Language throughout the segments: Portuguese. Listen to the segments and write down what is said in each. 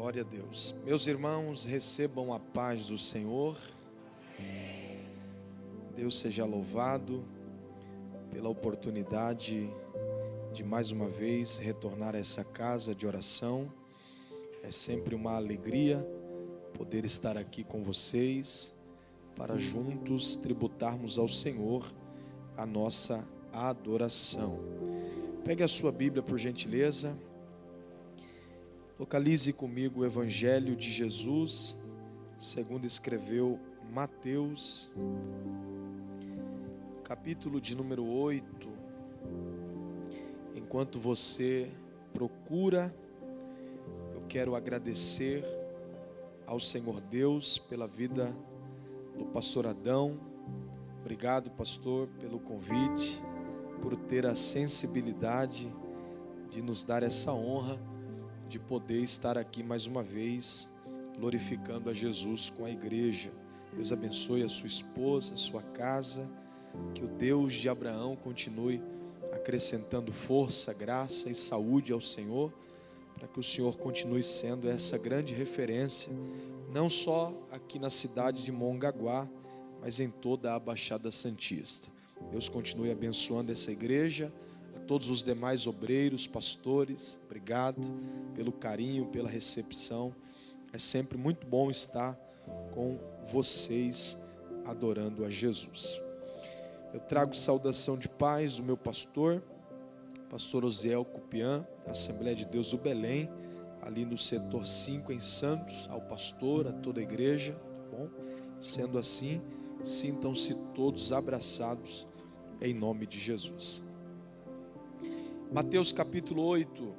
Glória a Deus. Meus irmãos, recebam a paz do Senhor. Deus seja louvado pela oportunidade de mais uma vez retornar a essa casa de oração. É sempre uma alegria poder estar aqui com vocês para juntos tributarmos ao Senhor a nossa adoração. Pegue a sua Bíblia, por gentileza. Localize comigo o Evangelho de Jesus, segundo escreveu Mateus, capítulo de número 8. Enquanto você procura, eu quero agradecer ao Senhor Deus pela vida do pastor Adão. Obrigado, pastor, pelo convite, por ter a sensibilidade de nos dar essa honra de poder estar aqui mais uma vez, glorificando a Jesus com a igreja. Deus abençoe a sua esposa, a sua casa, que o Deus de Abraão continue acrescentando força, graça e saúde ao Senhor, para que o Senhor continue sendo essa grande referência, não só aqui na cidade de Mongaguá, mas em toda a Baixada Santista. Deus continue abençoando essa igreja, a todos os demais obreiros, pastores, obrigado pelo carinho, pela recepção. É sempre muito bom estar com vocês adorando a Jesus. Eu trago saudação de paz do meu pastor Osiel Cupian, da Assembleia de Deus do Belém, ali no setor 5 em Santos, ao pastor, a toda a igreja. Bom, sendo assim, sintam-se todos abraçados em nome de Jesus. Mateus capítulo 8,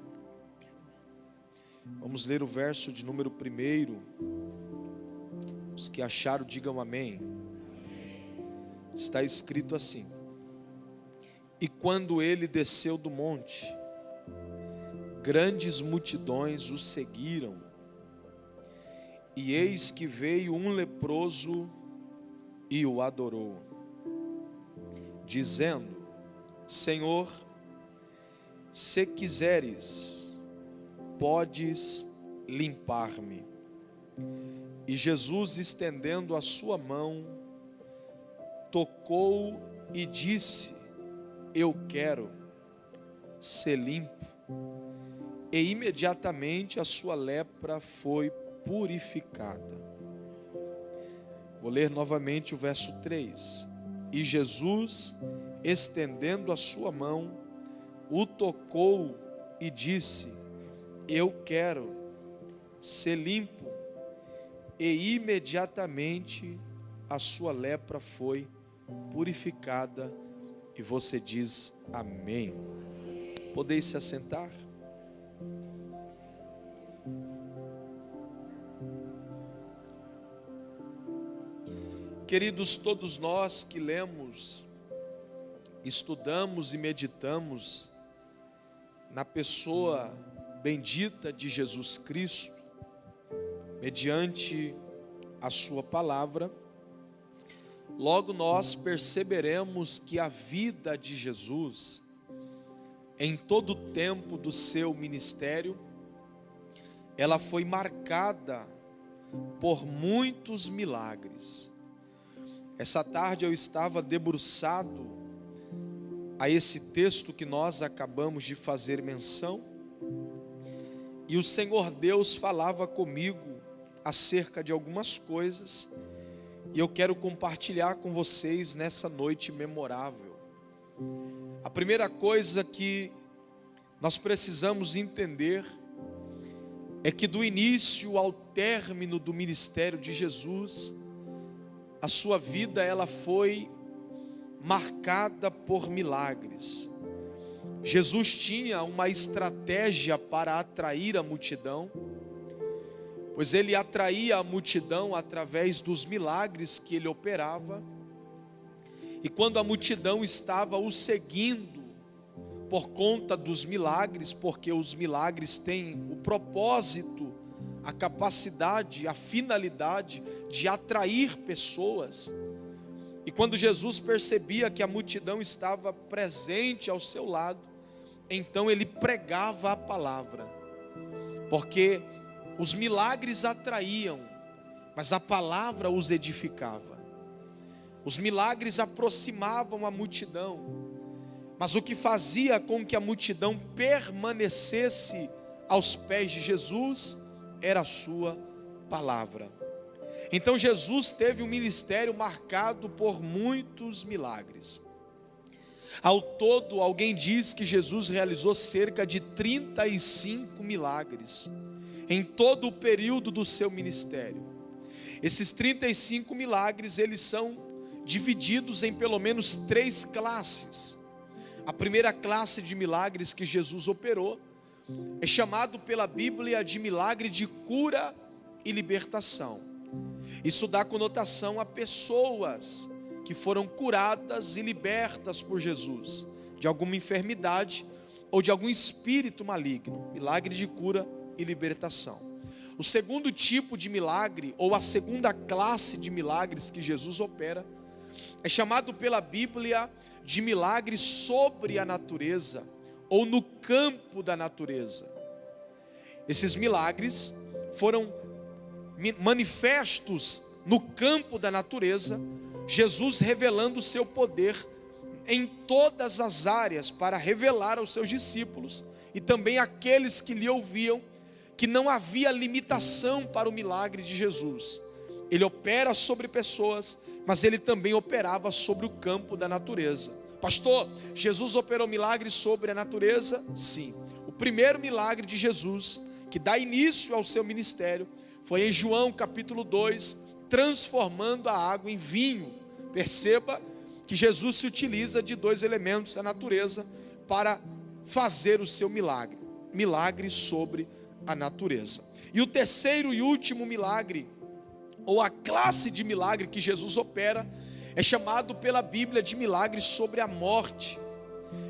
vamos ler o verso de número 1. Os que acharam, digam amém. Está escrito assim: e quando ele desceu do monte, grandes multidões o seguiram, e eis que veio um leproso e o adorou, dizendo: Senhor, se quiseres, podes limpar-me. E Jesus, estendendo a sua mão, tocou e disse: eu quero ser limpo. E imediatamente a sua lepra foi purificada. Vou ler novamente o verso 3. E Jesus, estendendo a sua mão, o tocou e disse: eu quero ser limpo. E imediatamente a sua lepra foi purificada. E você diz amém. Podeis se assentar? Queridos, todos nós que lemos, estudamos e meditamos na pessoa bendita de Jesus Cristo, mediante a sua palavra, logo nós perceberemos que a vida de Jesus, em todo o tempo do seu ministério, ela foi marcada por muitos milagres. Essa tarde eu estava debruçado a esse texto que nós acabamos de fazer menção, e o Senhor Deus falava comigo acerca de algumas coisas, e eu quero compartilhar com vocês nessa noite memorável. A primeira coisa que nós precisamos entender é que do início ao término do ministério de Jesus, a sua vida ela foi marcada por milagres. Jesus tinha uma estratégia para atrair a multidão, pois ele atraía a multidão através dos milagres que ele operava. E quando a multidão estava o seguindo por conta dos milagres, porque os milagres têm o propósito, a capacidade, a finalidade de atrair pessoas. E quando Jesus percebia que a multidão estava presente ao seu lado, então ele pregava a palavra, porque Os milagres atraíam, mas a palavra os edificava. Os milagres aproximavam a multidão, mas o que fazia com que a multidão permanecesse aos pés de Jesus era a sua palavra. Então Jesus teve um ministério marcado por muitos milagres. Ao todo, alguém diz que Jesus realizou cerca de 35 milagres em todo o período do seu ministério. Esses 35 milagres, eles são divididos em pelo menos 3 classes. A primeira classe de milagres que Jesus operou é chamado pela Bíblia de milagre de cura e libertação. Isso dá conotação a pessoas que foram curadas e libertas por Jesus de alguma enfermidade ou de algum espírito maligno. Milagre de cura e libertação. O segundo tipo de milagre, ou a segunda classe de milagres que Jesus opera, é chamado pela Bíblia de milagre sobre a natureza, ou no campo da natureza. Esses milagres foram manifestos no campo da natureza, Jesus revelando o seu poder em todas as áreas para revelar aos seus discípulos e também àqueles que lhe ouviam que não havia limitação para o milagre de Jesus. Ele opera sobre pessoas, mas ele também operava sobre o campo da natureza. Pastor, Jesus operou milagres sobre a natureza? Sim. O primeiro milagre de Jesus, que dá início ao seu ministério, foi em João capítulo 2, transformando a água em vinho. Perceba que Jesus se utiliza de 2 elementos da natureza para fazer o seu milagre. Milagre sobre a natureza. E o terceiro e último milagre, ou a classe de milagre que Jesus opera, é chamado pela Bíblia de milagre sobre a morte.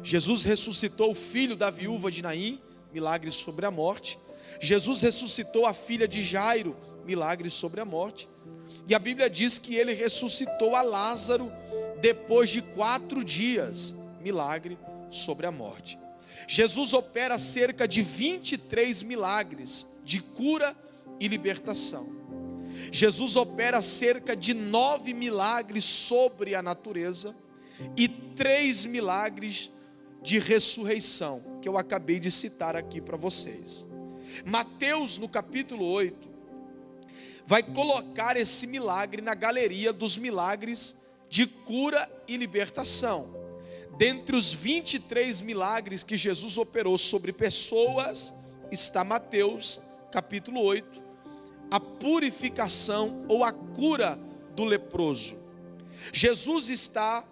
Jesus ressuscitou o filho da viúva de Naim, milagre sobre a morte. Jesus ressuscitou a filha de Jairo, milagre sobre a morte. E a Bíblia diz que ele ressuscitou a Lázaro depois de 4 dias, milagre sobre a morte. Jesus opera cerca de 23 milagres de cura e libertação. Jesus opera cerca de 9 milagres sobre a natureza e 3 milagres de ressurreição, que eu acabei de citar aqui para vocês. Mateus, no capítulo 8, vai colocar esse milagre na galeria dos milagres de cura e libertação. Dentre os 23 milagres que Jesus operou sobre pessoas, está Mateus, capítulo 8, a purificação ou a cura do leproso. Jesus está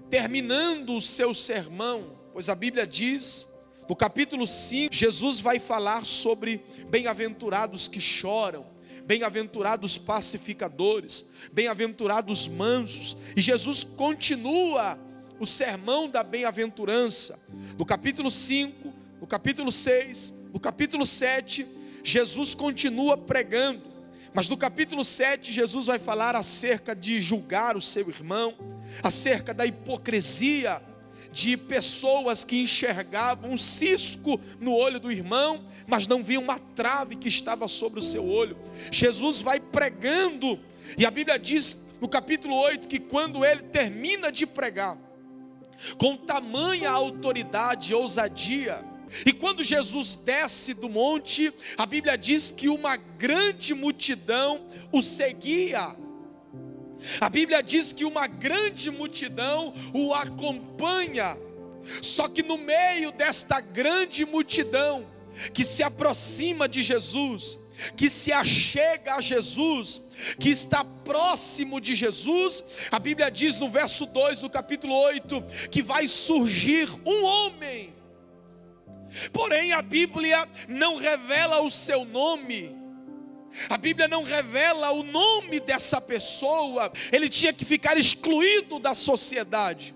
terminando o seu sermão, pois a Bíblia diz, no capítulo 5, Jesus vai falar sobre bem-aventurados que choram, bem-aventurados pacificadores, bem-aventurados mansos, e Jesus continua o sermão da bem-aventurança. No capítulo 5, no capítulo 6, no capítulo 7, Jesus continua pregando, mas no capítulo 7, Jesus vai falar acerca de julgar o seu irmão, acerca da hipocrisia de pessoas que enxergavam um cisco no olho do irmão, mas não viam uma trave que estava sobre o seu olho. Jesus vai pregando, e a Bíblia diz no capítulo 8, que quando ele termina de pregar, com tamanha autoridade e ousadia, e quando Jesus desce do monte, a Bíblia diz que uma grande multidão o seguia. A Bíblia diz que uma grande multidão o acompanha. Só que no meio desta grande multidão que se aproxima de Jesus, que se achega a Jesus, que está próximo de Jesus, a Bíblia diz no verso 2 do capítulo 8, que vai surgir um homem. Porém a Bíblia não revela o seu nome, a Bíblia não revela o nome dessa pessoa. Ele tinha que ficar excluído da sociedade,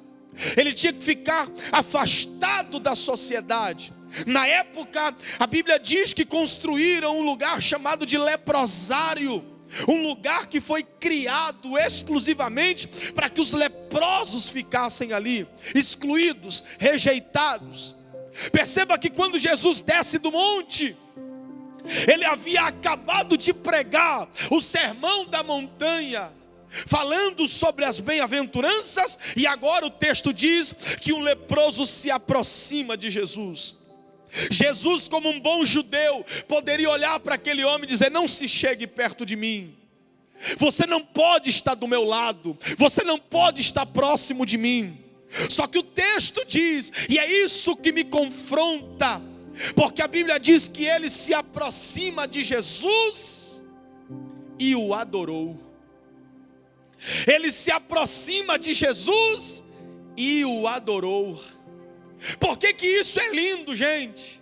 ele tinha que ficar afastado da sociedade. Na época, a Bíblia diz que construíram um lugar chamado de leprosário, um lugar que foi criado exclusivamente para que os leprosos ficassem ali, excluídos, rejeitados. Perceba que quando Jesus desce do monte, Ele havia acabado de pregar o sermão da montanha, falando sobre as bem-aventuranças, e agora o texto diz que um leproso se aproxima de Jesus. Jesus, como um bom judeu, poderia olhar para aquele homem e dizer: não se chegue perto de mim, você não pode estar do meu lado, você não pode estar próximo de mim. Só que o texto diz, e é isso que me confronta, porque a Bíblia diz que ele se aproxima de Jesus e o adorou. Ele se aproxima de Jesus e o adorou. Por que que isso é lindo, gente?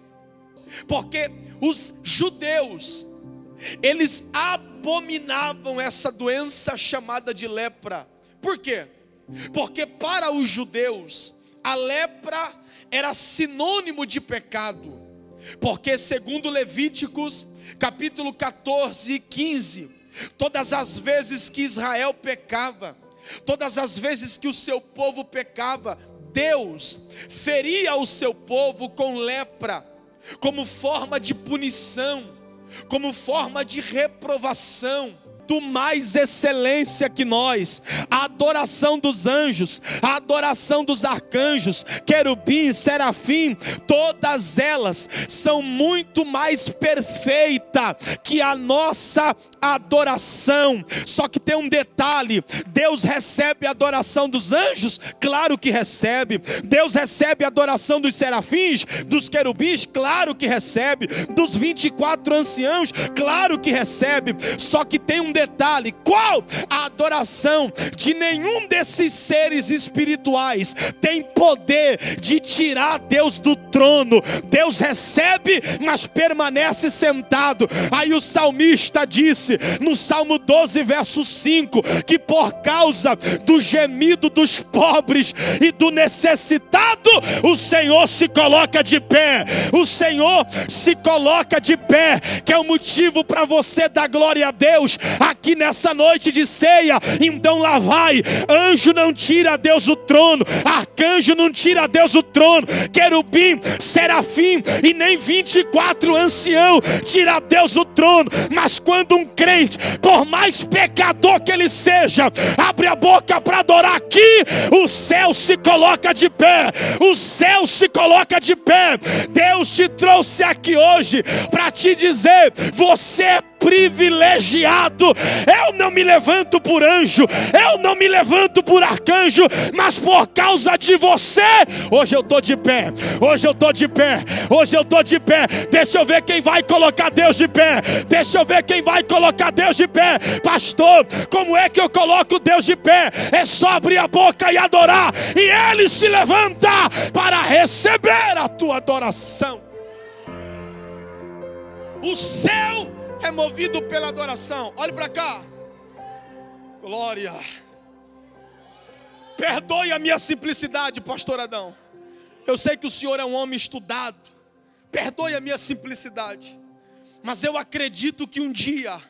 Porque os judeus, eles abominavam essa doença chamada de lepra. Por quê? Porque para os judeus, a lepra era sinônimo de pecado. Porque segundo Levíticos, capítulo 14 e 15, todas as vezes que Israel pecava, todas as vezes que o seu povo pecava, Deus feria o seu povo com lepra, como forma de punição, como forma de reprovação. Do mais excelência que nós, a adoração dos anjos, a adoração dos arcanjos, querubim, serafim, todas elas são muito mais perfeita que a nossa adoração. Só que tem um detalhe: Deus recebe a adoração dos anjos? Claro que recebe. Deus recebe a adoração dos serafins, dos querubins? Claro que recebe. Dos 24 anciãos? Claro que recebe. Só que tem um detalhe: qual? A adoração de nenhum desses seres espirituais tem poder de tirar Deus do trono. Deus recebe, mas permanece sentado. Aí o salmista disse no Salmo 12, verso 5, que por causa do gemido dos pobres e do necessitado, o Senhor se coloca de pé. O Senhor se coloca de pé, que é o motivo para você dar glória a Deus aqui nessa noite de ceia. Então lá vai: anjo não tira a Deus o trono, arcanjo não tira a Deus o trono, querubim, serafim e nem 24 ancião tira a Deus o trono. Mas quando um crente, por mais pecador que ele seja, abre a boca para adorar aqui, o céu se coloca de pé. O céu se coloca de pé. Deus te trouxe aqui hoje para te dizer: você é privilegiado. Eu não me levanto por anjo, eu não me levanto por arcanjo, mas por causa de você, hoje eu estou de pé. Hoje eu estou de pé. Hoje eu estou de pé. Deixa eu ver quem vai colocar Deus de pé. Deixa eu ver quem vai colocar Deus de pé. Pastor, como é que eu coloco Deus de pé? É só abrir a boca e adorar, e Ele se levanta para receber a tua adoração. O céu é movido pela adoração. Olhe para cá. Glória. Perdoe a minha simplicidade, pastor Adão. Eu sei que o senhor é um homem estudado. Perdoe a minha simplicidade. Mas eu acredito que um dia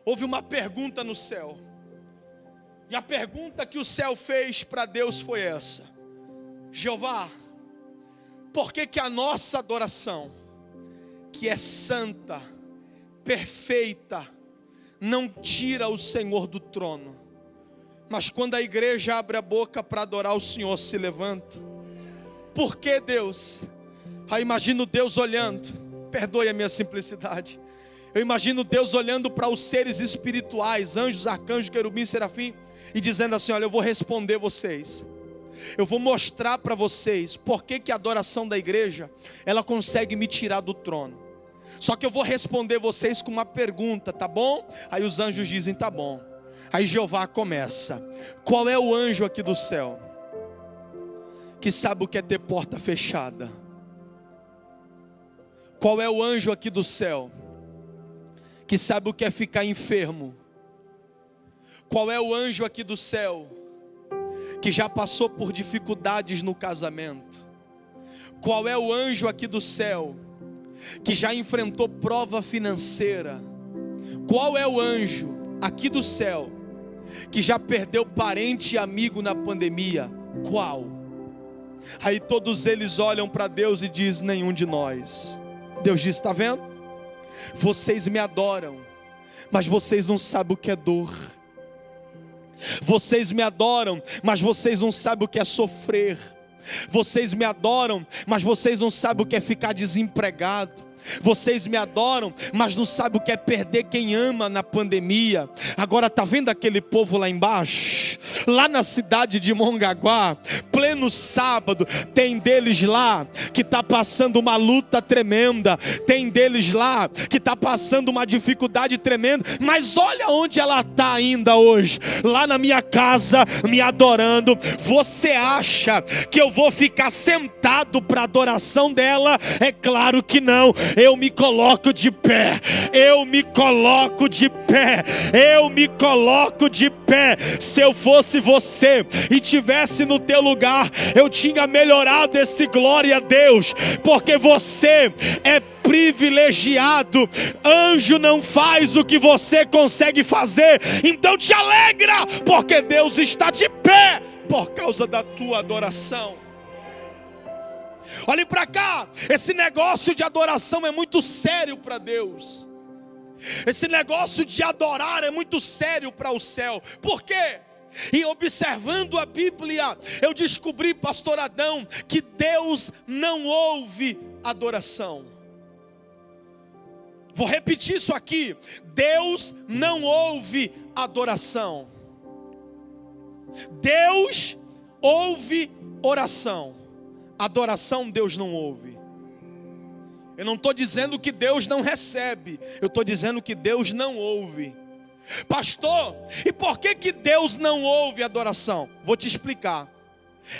houve uma pergunta no céu. E a pergunta que o céu fez para Deus foi essa: Jeová, por que que a nossa adoração, que é santa, perfeita, não tira o Senhor do trono, mas quando a igreja abre a boca para adorar o Senhor, se levanta? Por que, Deus? Aí imagino Deus olhando, perdoe a minha simplicidade, eu imagino Deus olhando para os seres espirituais, anjos, arcanjos, querubim, serafim, e dizendo assim: olha, eu vou responder vocês. Eu vou mostrar para vocês por que que a adoração da igreja, ela consegue me tirar do trono. Só que eu vou responder vocês com uma pergunta, tá bom? Aí os anjos dizem: tá bom. Aí Jeová começa: qual é o anjo aqui do céu que sabe o que é ter porta fechada? Qual é o anjo aqui do céu que sabe o que é ficar enfermo? Qual é o anjo aqui do céu que já passou por dificuldades no casamento? Qual é o anjo aqui do céu que já enfrentou prova financeira? Qual é o anjo aqui do céu que já perdeu parente e amigo na pandemia? Qual? Aí todos eles olham para Deus e dizem: nenhum de nós. Deus diz: está vendo? vocês me adoram, mas vocês não sabem o que é dor. Vocês me adoram, mas vocês não sabem o que é sofrer. Vocês me adoram, mas vocês não sabem o que é ficar desempregado. Vocês me adoram, mas não sabem o que é perder quem ama na pandemia. Agora tá vendo aquele povo lá embaixo? Lá na cidade de Mongaguá, pleno sábado, tem deles lá que tá passando uma luta tremenda. Tem deles lá que tá passando uma dificuldade tremenda. Mas olha onde ela tá ainda hoje. Lá na minha casa, me adorando. Você acha que eu vou ficar sentado para adoração dela? É claro que não. Eu me coloco de pé, eu me coloco de pé, eu me coloco de pé. Se eu fosse você e tivesse no teu lugar, eu tinha melhorado esse glória a Deus, porque você é privilegiado. Anjo não faz o que você consegue fazer, então te alegra, porque Deus está de pé por causa da tua adoração. Olhe para cá, esse negócio de adoração é muito sério para Deus. Esse negócio de adorar é muito sério para o céu. Por quê? E observando a Bíblia, eu descobri, pastor Adão, que Deus não ouve adoração. Vou repetir isso aqui. Deus não ouve adoração. Deus ouve oração. Adoração Deus não ouve. Eu não estou dizendo que Deus não recebe, eu estou dizendo que Deus não ouve. Pastor, e por que Deus não ouve adoração? Vou te explicar.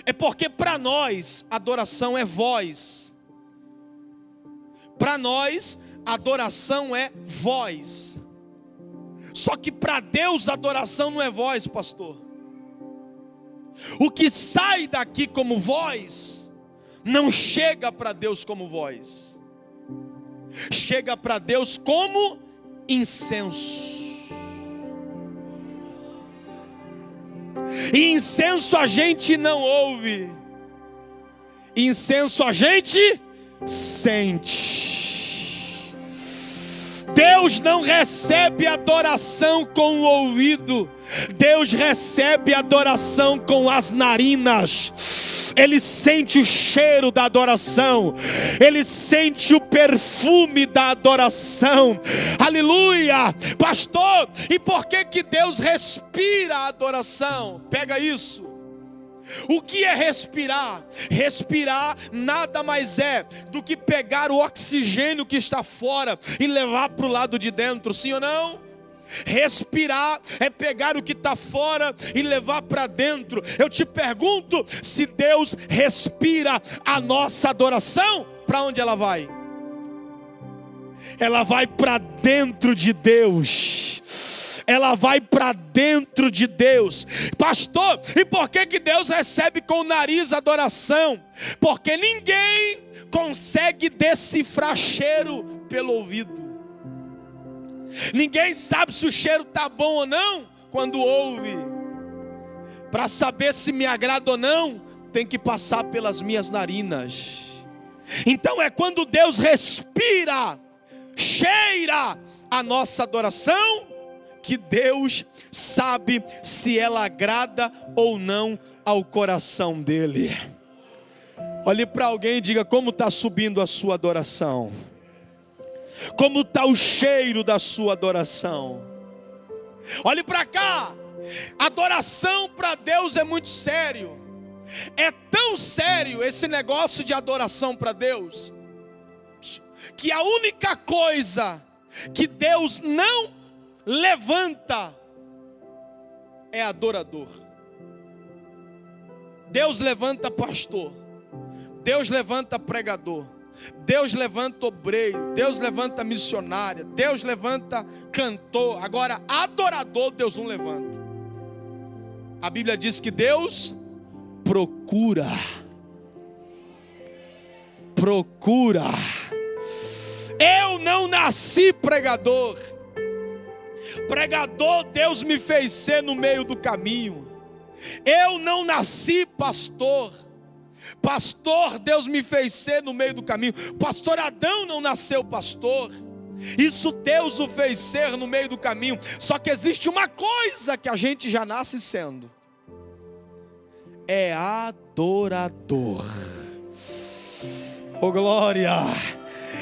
É porque para nós adoração é voz. Para nós adoração é voz. Só que para Deus adoração não é voz, pastor. O que sai daqui como voz não chega para Deus como voz, chega para Deus como incenso. E incenso a gente não ouve, incenso a gente sente. Deus não recebe adoração com o ouvido, Deus recebe adoração com as narinas. Ele sente o cheiro da adoração, ele sente o perfume da adoração. Aleluia! Pastor, e por que Deus respira a adoração? Pega isso. O que é respirar? Respirar nada mais é do que pegar o oxigênio que está fora e levar para o lado de dentro, sim ou não? Respirar é pegar o que está fora e levar para dentro. Eu te pergunto, se Deus respira a nossa adoração, para onde ela vai? Ela vai para dentro de Deus. Ela vai para dentro de Deus. Pastor, e por que Deus recebe com o nariz a adoração? Porque ninguém consegue decifrar cheiro pelo ouvido. Ninguém sabe se o cheiro está bom ou não quando ouve. Para saber se me agrada ou não, tem que passar pelas minhas narinas. Então é quando Deus respira, cheira a nossa adoração, que Deus sabe se ela agrada ou não ao coração dele. Olhe para alguém e diga: como está subindo a sua adoração? Como está o cheiro da sua adoração? Olhe para cá. Adoração para Deus é muito sério. É tão sério esse negócio de adoração para Deus, que a única coisa que Deus não levanta é adorador. Deus levanta pastor, Deus levanta pregador, Deus levanta obreiro, Deus levanta missionária, Deus levanta cantor. Agora, adorador Deus não levanta. A Bíblia diz que Deus procura. Eu não nasci pregador. Pregador Deus me fez ser no meio do caminho. Eu não nasci pastor. Pastor Deus me fez ser no meio do caminho. Pastor Adão não nasceu pastor. Isso Deus o fez ser no meio do caminho. Só que existe uma coisa que a gente já nasce sendo: é adorador. Oh glória!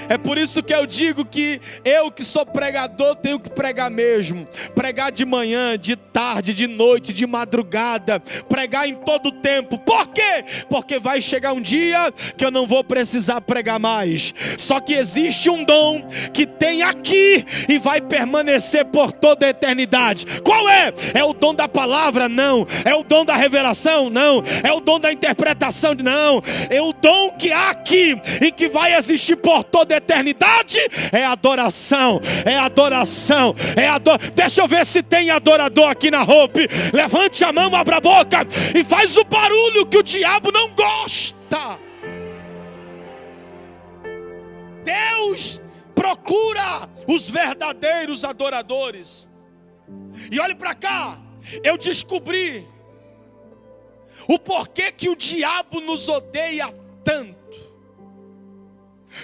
É por isso que eu digo que eu que sou pregador tenho que pregar mesmo. Pregar de manhã, de tarde, de noite, de madrugada. Pregar em todo o tempo. Por quê? Porque vai chegar um dia que eu não vou precisar pregar mais. Só que existe um dom que tem aqui e vai permanecer por toda a eternidade. Qual é? É o dom da palavra? Não. É o dom da revelação? Não. É o dom da interpretação? Não. É o dom que há aqui e que vai existir por toda a eternidade. É adoração, é adoração, é adoração. Deixa eu ver se tem adorador aqui na Hope. Levante a mão, abra a boca e faz o barulho que o diabo não gosta. Deus procura os verdadeiros adoradores. E olhe para cá, eu descobri o porquê que o diabo nos odeia tanto.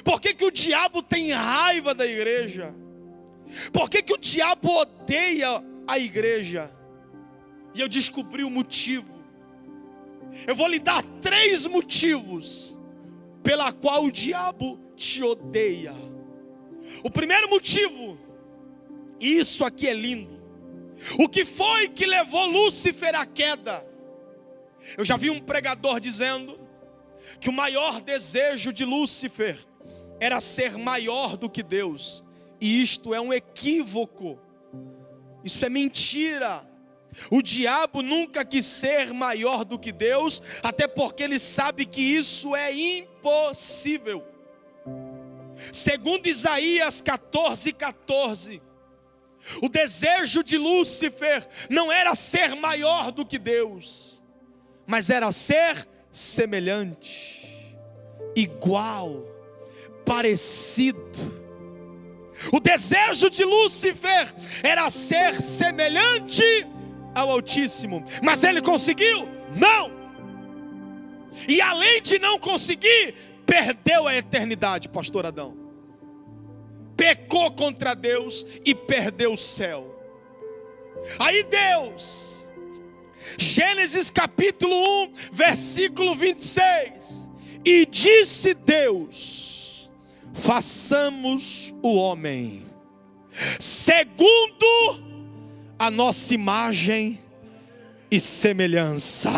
Por que o diabo tem raiva da igreja? Por que o diabo odeia a igreja? E eu descobri o motivo. Eu vou lhe dar 3 motivos pela qual o diabo te odeia. O primeiro motivo, e isso aqui é lindo: o que foi que levou Lúcifer à queda? Eu já vi um pregador dizendo que o maior desejo de Lúcifer era ser maior do que Deus. E isto é um equívoco. Isso é mentira. O diabo nunca quis ser maior do que Deus, até porque ele sabe que isso é impossível. Segundo Isaías 14:14, o desejo de Lúcifer não era ser maior do que Deus, mas era ser semelhante, igual, parecido. O desejo de Lúcifer era ser semelhante ao Altíssimo, mas ele conseguiu? Não. E além de não conseguir, perdeu a eternidade, pastor Adão. Pecou contra Deus e perdeu o céu. Aí Deus, Gênesis capítulo 1, versículo 26, e disse Deus: façamos o homem segundo a nossa imagem e semelhança.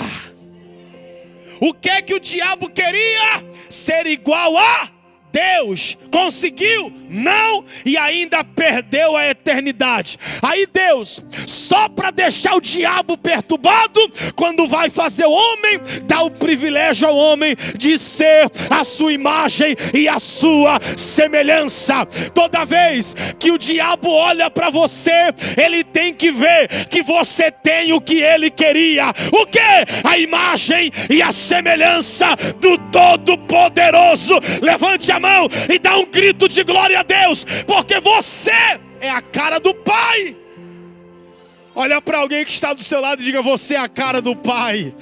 O que é que o diabo queria? Ser igual a Deus. Conseguiu? Não. E ainda perdeu a eternidade. Aí Deus, só para deixar o diabo perturbado, quando vai fazer o homem, dá o privilégio ao homem de ser a sua imagem e a sua semelhança. Toda vez que o diabo olha para você, ele tem que ver que você tem o que ele queria. O que? A imagem e a semelhança do Todo-Poderoso. Levante a mão e dá um grito de glória a Deus, porque você é a cara do Pai. Olha para alguém que está do seu lado e diga: você é a cara do Pai.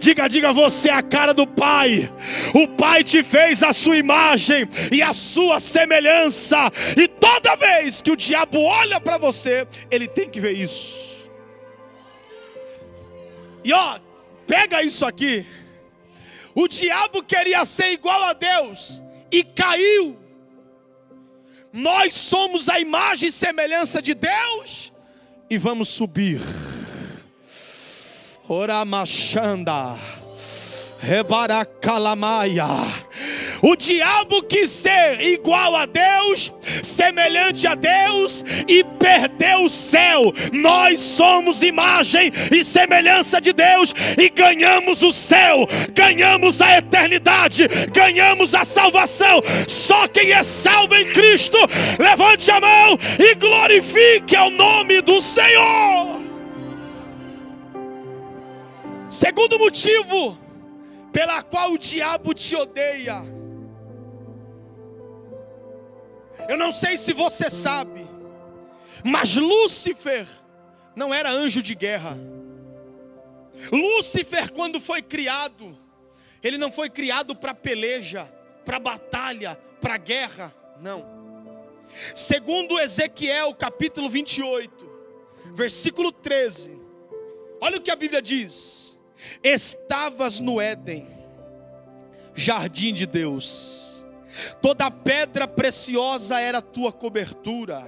Diga, você é a cara do Pai. O Pai te fez a sua imagem e a sua semelhança. E toda vez que o diabo olha para você, ele tem que ver isso. E ó, pega isso aqui. O diabo queria ser igual a Deus e caiu. Nós somos a imagem e semelhança de Deus e vamos subir. Oramachanda, Rebaracalamaia. O diabo quis ser igual a Deus, semelhante a Deus, e perdeu o céu. Nós somos imagem e semelhança de Deus e ganhamos o céu, ganhamos a eternidade, ganhamos a salvação. Só quem é salvo em Cristo, levante a mão e glorifique ao nome do Senhor. Segundo motivo pela qual o diabo te odeia. Eu não sei se você sabe, mas Lúcifer não era anjo de guerra. Lúcifer, quando foi criado, ele não foi criado para peleja, para batalha, para guerra, não. Segundo Ezequiel capítulo 28, versículo 13. Olha o que a Bíblia diz: estavas no Éden, jardim de Deus, toda pedra preciosa era a tua cobertura,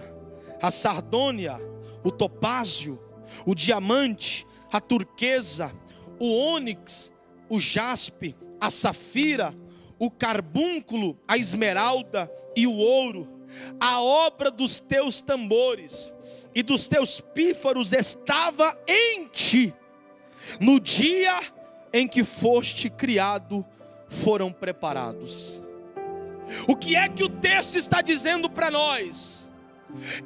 a sardônia, o topázio, o diamante, a turquesa, o ônix, o jaspe, a safira, o carbúnculo, a esmeralda e o ouro. A obra dos teus tambores e dos teus pífaros estava em ti. No dia em que foste criado, foram preparados. O que é que o texto está dizendo para nós?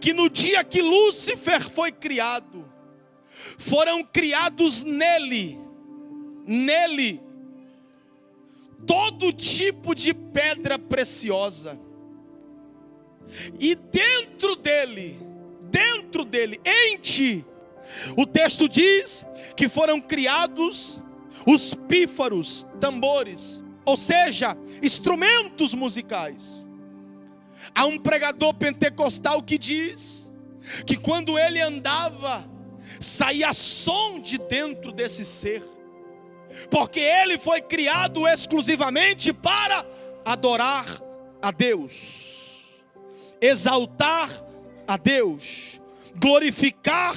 Que no dia que Lúcifer foi criado, foram criados nele, todo tipo de pedra preciosa. E dentro dele, em ti, o texto diz que foram criados os pífaros, tambores, ou seja, instrumentos musicais. Há um pregador pentecostal que diz que quando ele andava, saía som de dentro desse ser, porque ele foi criado exclusivamente para adorar a Deus, exaltar a Deus, glorificar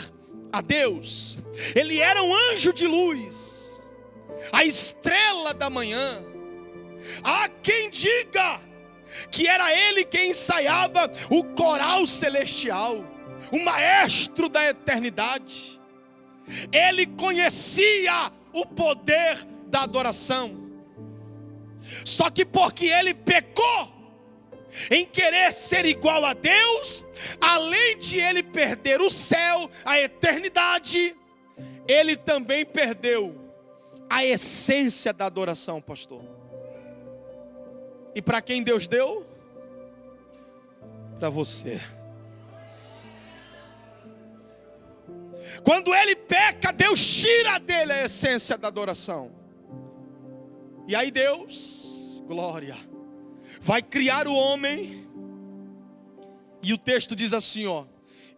a Deus. Ele era um anjo de luz, a estrela da manhã. Há quem diga que era ele quem ensaiava o coral celestial, o maestro da eternidade. Ele conhecia o poder da adoração. Só que porque ele pecou em querer ser igual a Deus, além de ele perder o céu, a eternidade, ele também perdeu a essência da adoração, pastor. E para quem Deus deu? Para você. Quando ele peca, Deus tira dele a essência da adoração. E aí Deus, glória, vai criar o homem. E o texto diz assim, ó: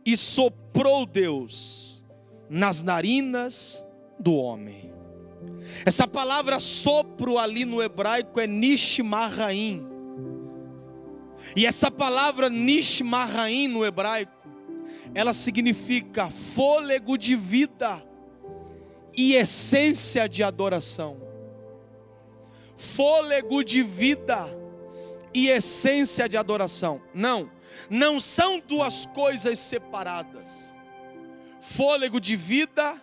e soprou Deus nas narinas do homem. Essa palavra sopro ali no hebraico é nishmaraim. E essa palavra nishmaraim no hebraico, ela significa fôlego de vida e essência de adoração. Fôlego de vida e essência de adoração. Não são duas coisas separadas. Fôlego de vida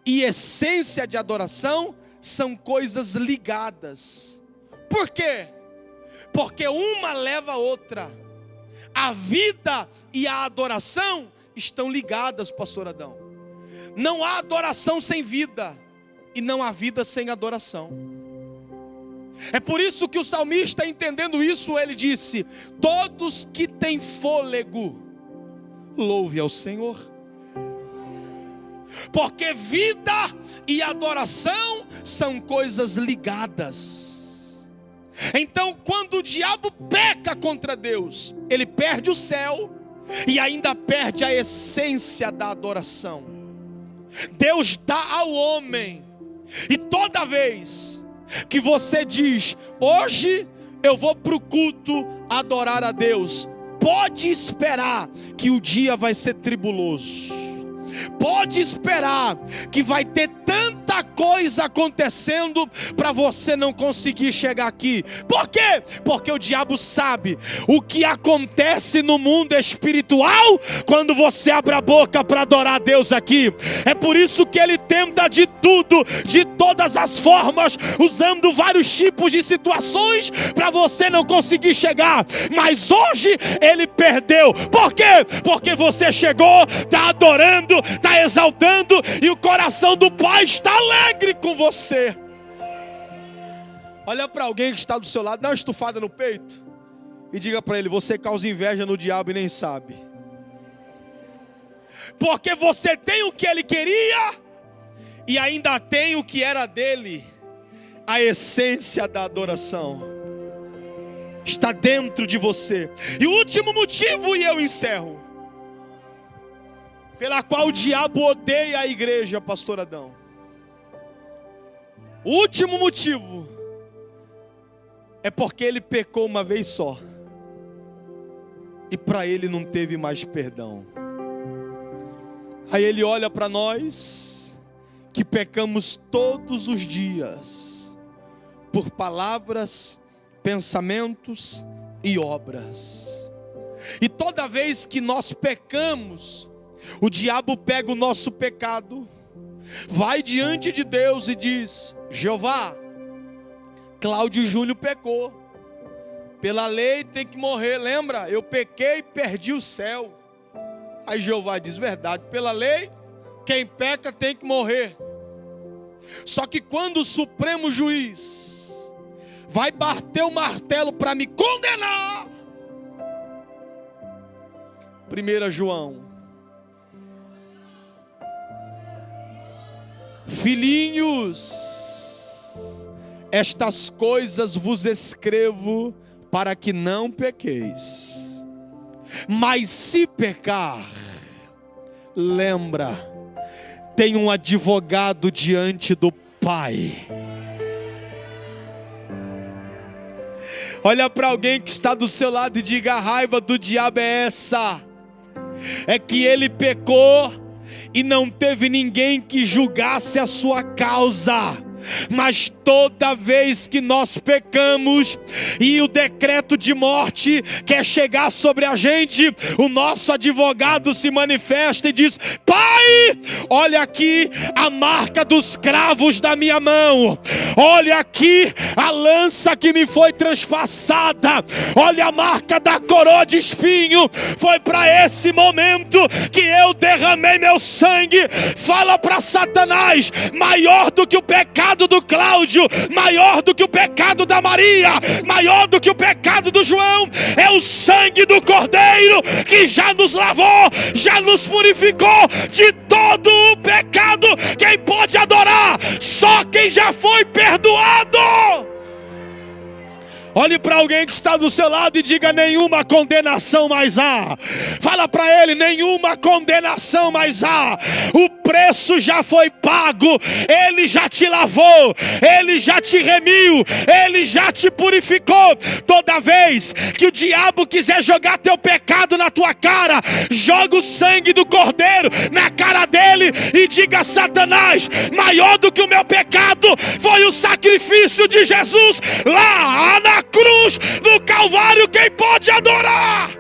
e essência de adoração são coisas ligadas. Por quê? Porque uma leva a outra. A vida e a adoração estão ligadas, pastor Adão. Não há adoração sem vida, e não há vida sem adoração. É por isso que o salmista, entendendo isso, ele disse: todos que têm fôlego, louve ao Senhor. Porque vida e adoração são coisas ligadas. Então, quando o diabo peca contra Deus, ele perde o céu e ainda perde a essência da adoração. Deus dá ao homem, e toda vez que você diz: hoje eu vou para o culto adorar a Deus, pode esperar que o dia vai ser tribuloso. Pode esperar que vai ter tanta coisa acontecendo para você não conseguir chegar aqui. Por quê? Porque o diabo sabe o que acontece no mundo espiritual quando você abre a boca para adorar a Deus aqui. É por isso que ele tenta de tudo, de todas as formas, usando vários tipos de situações para você não conseguir chegar. Mas hoje ele perdeu. Por quê? Porque você chegou, está adorando, está exaltando, e o coração do Pai está alegre com você. Olha para alguém que está do seu lado, dá uma estufada no peito e diga para ele: você causa inveja no diabo e nem sabe. Porque você tem o que ele queria e ainda tem o que era dele, a essência da adoração. está dentro de você. E o último motivo, e eu encerro, pela qual o diabo odeia a igreja, pastor Adão. O último motivo é porque ele pecou uma vez só. E para ele não teve mais perdão. Aí ele olha para nós, que pecamos todos os dias, por palavras, pensamentos e obras. E toda vez que nós pecamos, o diabo pega o nosso pecado, vai diante de Deus e diz: Jeová, Cláudio Júnior pecou, pela lei tem que morrer, lembra? Eu pequei e perdi o céu. Aí Jeová diz: verdade, pela lei, quem peca tem que morrer. Só que quando o Supremo Juiz vai bater o martelo para me condenar, 1 João: filhinhos, estas coisas vos escrevo para que não pequeis. Mas se pecar, lembra, tem um advogado diante do Pai. Olha para alguém que está do seu lado e diga: a raiva do diabo é essa, é que ele pecou e não teve ninguém que julgasse a sua causa. Mas toda vez que nós pecamos e o decreto de morte quer chegar sobre a gente, o nosso advogado se manifesta e diz: Pai, olha aqui a marca dos cravos da minha mão, olha aqui a lança que me foi transpassada, olha a marca da coroa de espinho, foi para esse momento que eu derramei meu sangue. Fala para Satanás: maior do que o pecado do Cláudio, maior do que o pecado da Maria, maior do que o pecado do João, é o sangue do Cordeiro que já nos lavou, já nos purificou de todo o pecado. Quem pode adorar? Só quem já foi perdoado. Olhe para alguém que está do seu lado e diga: nenhuma condenação mais há. Fala para ele: nenhuma condenação mais há. O preço já foi pago. Ele já te lavou, ele já te remiu, ele já te purificou. Toda vez que o diabo quiser jogar teu pecado na tua cara, joga o sangue do Cordeiro na cara dele e diga: Satanás, maior do que o meu pecado foi o sacrifício de Jesus lá na cruz, no Calvário. Quem pode adorar?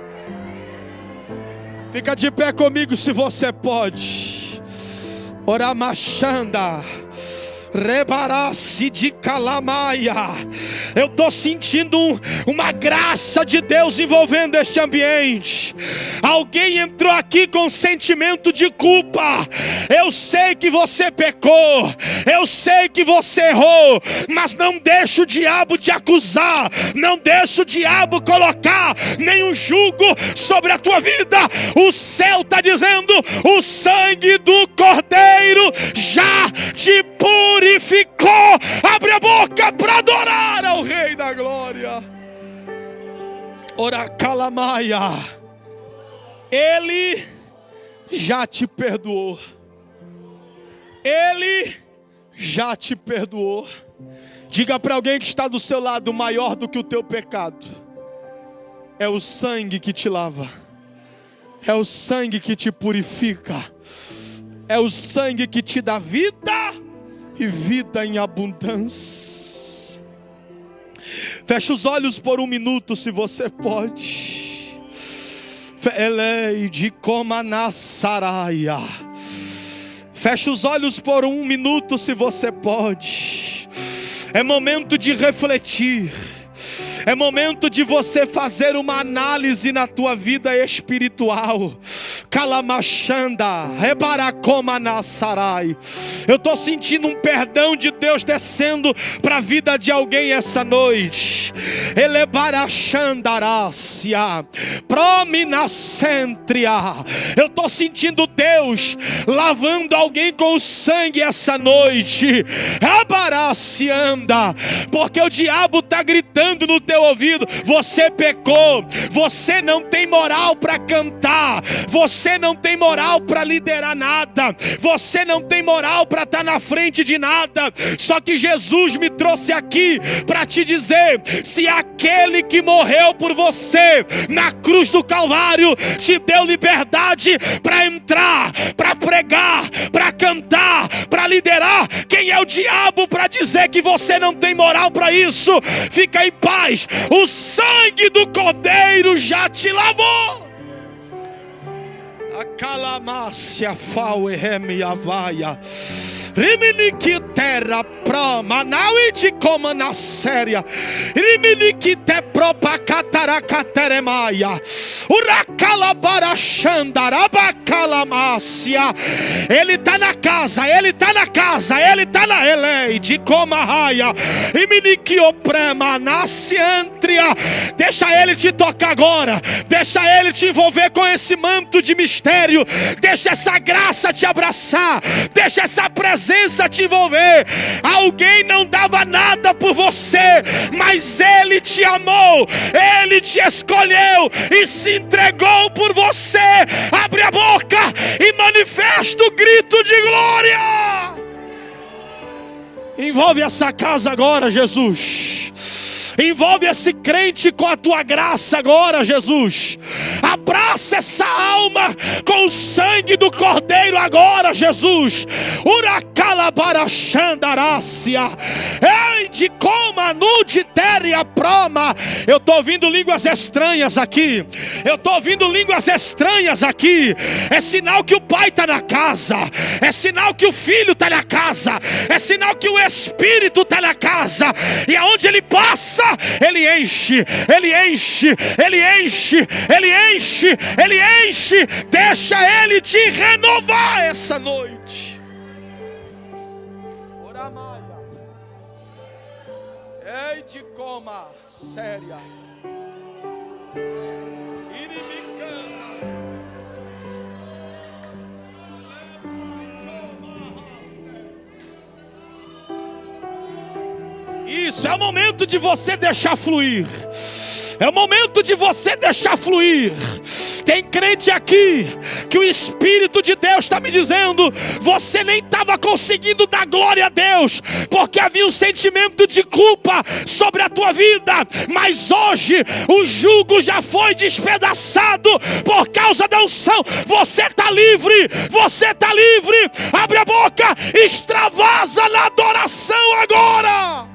Fica de pé comigo se você pode. Oramachanda, Rebarace de Calamaia. Eu estou sentindo uma graça de Deus envolvendo este ambiente. Alguém entrou aqui com sentimento de culpa. Eu sei que você pecou, eu sei que você errou, mas não deixa o diabo te acusar, não deixa o diabo colocar nenhum jugo sobre a tua vida. O céu está dizendo: o sangue do Cordeiro já te purificou. Abre a boca para adorar ao Rei da Glória. Oracalamaia. Ele já te perdoou. Ele já te perdoou. Diga para alguém que está do seu lado: maior do que o teu pecado é o sangue que te lava, é o sangue que te purifica, é o sangue que te dá vida e vida em abundância. Feche os olhos por um minuto se você pode. Elei de Comanassaraia. Feche os olhos por um minuto se você pode. É momento de refletir. É momento de você fazer uma análise na tua vida espiritual. Calamachanda, Rebaracoma Nassarai. Eu estou sentindo um perdão de Deus descendo para a vida de alguém essa noite. Elebarachandarácia, Prominacentria. Eu estou sentindo Deus lavando alguém com o sangue essa noite. Abaracianda, porque o diabo está gritando no teu ouvido: você pecou, você não tem moral para cantar, você não tem moral para liderar nada, você não tem moral para estar na frente de nada. Só que Jesus me trouxe aqui para te dizer: se aquele que morreu por você na cruz do Calvário te deu liberdade para entrar, para pregar, para cantar, para liderar, quem é o diabo para dizer que você não tem moral para isso? Fica em paz, o sangue do Cordeiro já te lavou. A calamácia fauereme avaia. Riminique terra proma, nauite como na séria. Riminique te propa cataracateremaia. Uracalabarachandarabacalácia. Ele está na casa, ele está na casa, ele está na elei de coma raia. Riminique oprema nascientria. Deixa ele te tocar agora, deixa ele te envolver com esse manto de mistério, deixa essa graça te abraçar, deixa essa presença te envolver. Alguém não dava nada por você, mas ele te amou, ele te escolheu e se entregou por você. Abre a boca e manifesta o grito de glória. Envolve essa casa agora, Jesus. Envolve esse crente com a tua graça agora, Jesus. Abraça essa alma com o sangue do Cordeiro agora, Jesus. Uracalabarachandarácia. Ei, de coma nuditéria proma. Eu estou ouvindo línguas estranhas aqui. Eu estou ouvindo línguas estranhas aqui. É sinal que o Pai está na casa. É sinal que o Filho está na casa. É sinal que o Espírito está na casa. E aonde ele passa, ele enche, ele enche, ele enche, ele enche, ele enche. Deixa ele te renovar essa noite. Oramaia. Ei de coma séria. Irimicana. Isso, é o momento de você deixar fluir. É o momento de você deixar fluir. Tem crente aqui que o Espírito de Deus está me dizendo: você nem estava conseguindo dar glória a Deus, porque havia um sentimento de culpa sobre a tua vida. Mas hoje o jugo já foi despedaçado por causa da unção. Você está livre, você está livre. Abre a boca, extravasa na adoração agora.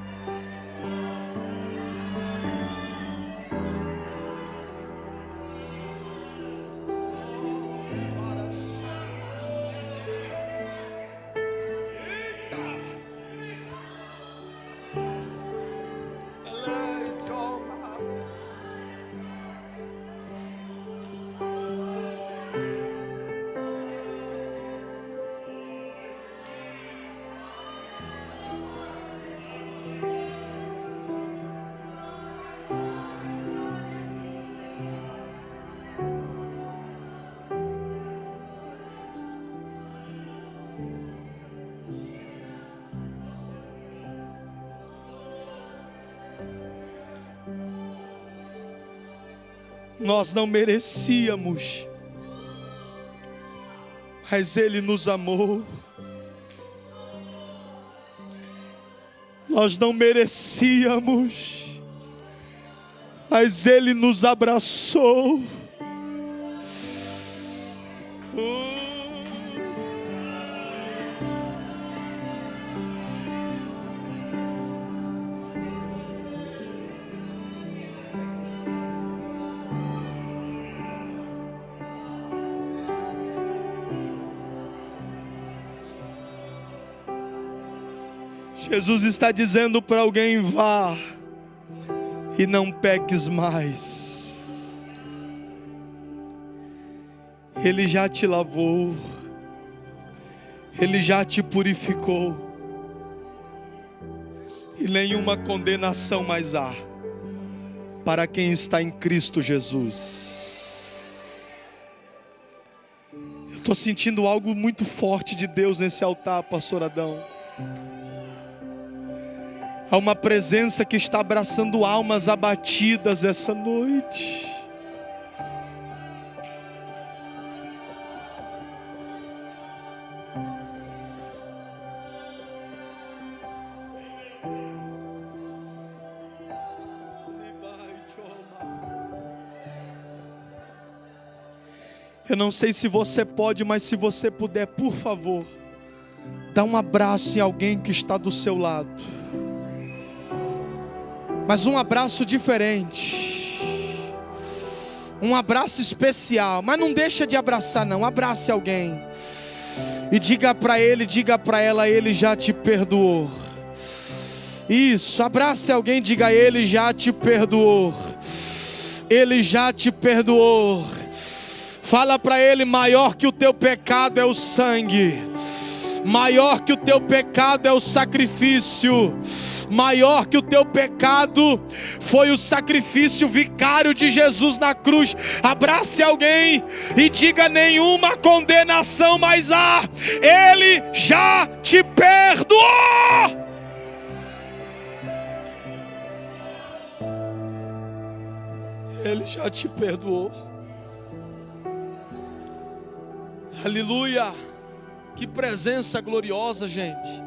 Nós não merecíamos, mas Ele nos amou. Nós não merecíamos, mas Ele nos abraçou. Jesus está dizendo para alguém: vá e não peques mais. Ele já te lavou, Ele já te purificou, e nenhuma condenação mais há para quem está em Cristo Jesus. Eu estou sentindo algo muito forte de Deus nesse altar, pastor Adão. Há uma presença que está abraçando almas abatidas essa noite. Eu não sei se você pode, mas se você puder, por favor, dá um abraço em alguém que está do seu lado. Mas um abraço diferente, um abraço especial. Mas não deixa de abraçar não, abrace alguém e diga para ele, diga para ela: ele já te perdoou. Isso, abrace alguém, diga: ele já te perdoou, ele já te perdoou. Fala para ele: maior que o teu pecado é o sangue, maior que o teu pecado é o sacrifício, maior que o teu pecado foi o sacrifício vicário de Jesus na cruz. Abrace alguém e diga: nenhuma condenação mais há, ele já te perdoou. Ele já te perdoou. Aleluia. Que presença gloriosa, gente.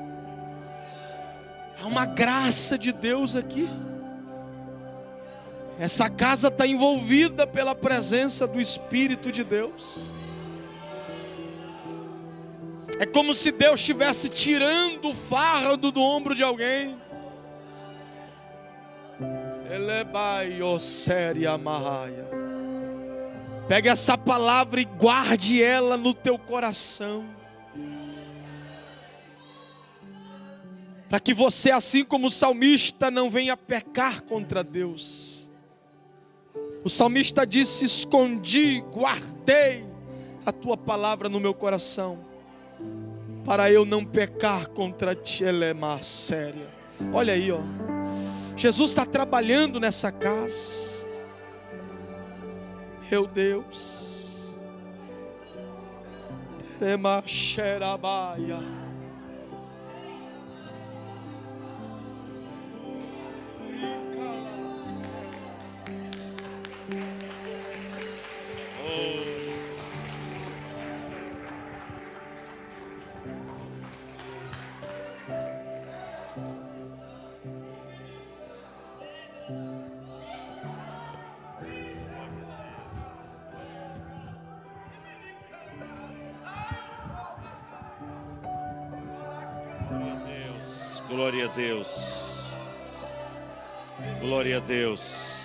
Há uma graça de Deus aqui. Essa casa está envolvida pela presença do Espírito de Deus. É como se Deus estivesse tirando o fardo do ombro de alguém. Pegue essa palavra e guarde ela no teu coração, para que você, assim como o salmista, não venha pecar contra Deus. O salmista disse: escondi, guardei a tua palavra no meu coração, para eu não pecar contra ti. Séria. Olha aí, ó. Jesus está trabalhando nessa casa. Meu Deus. Teremaxerabaia. Glória a Deus, glória a Deus.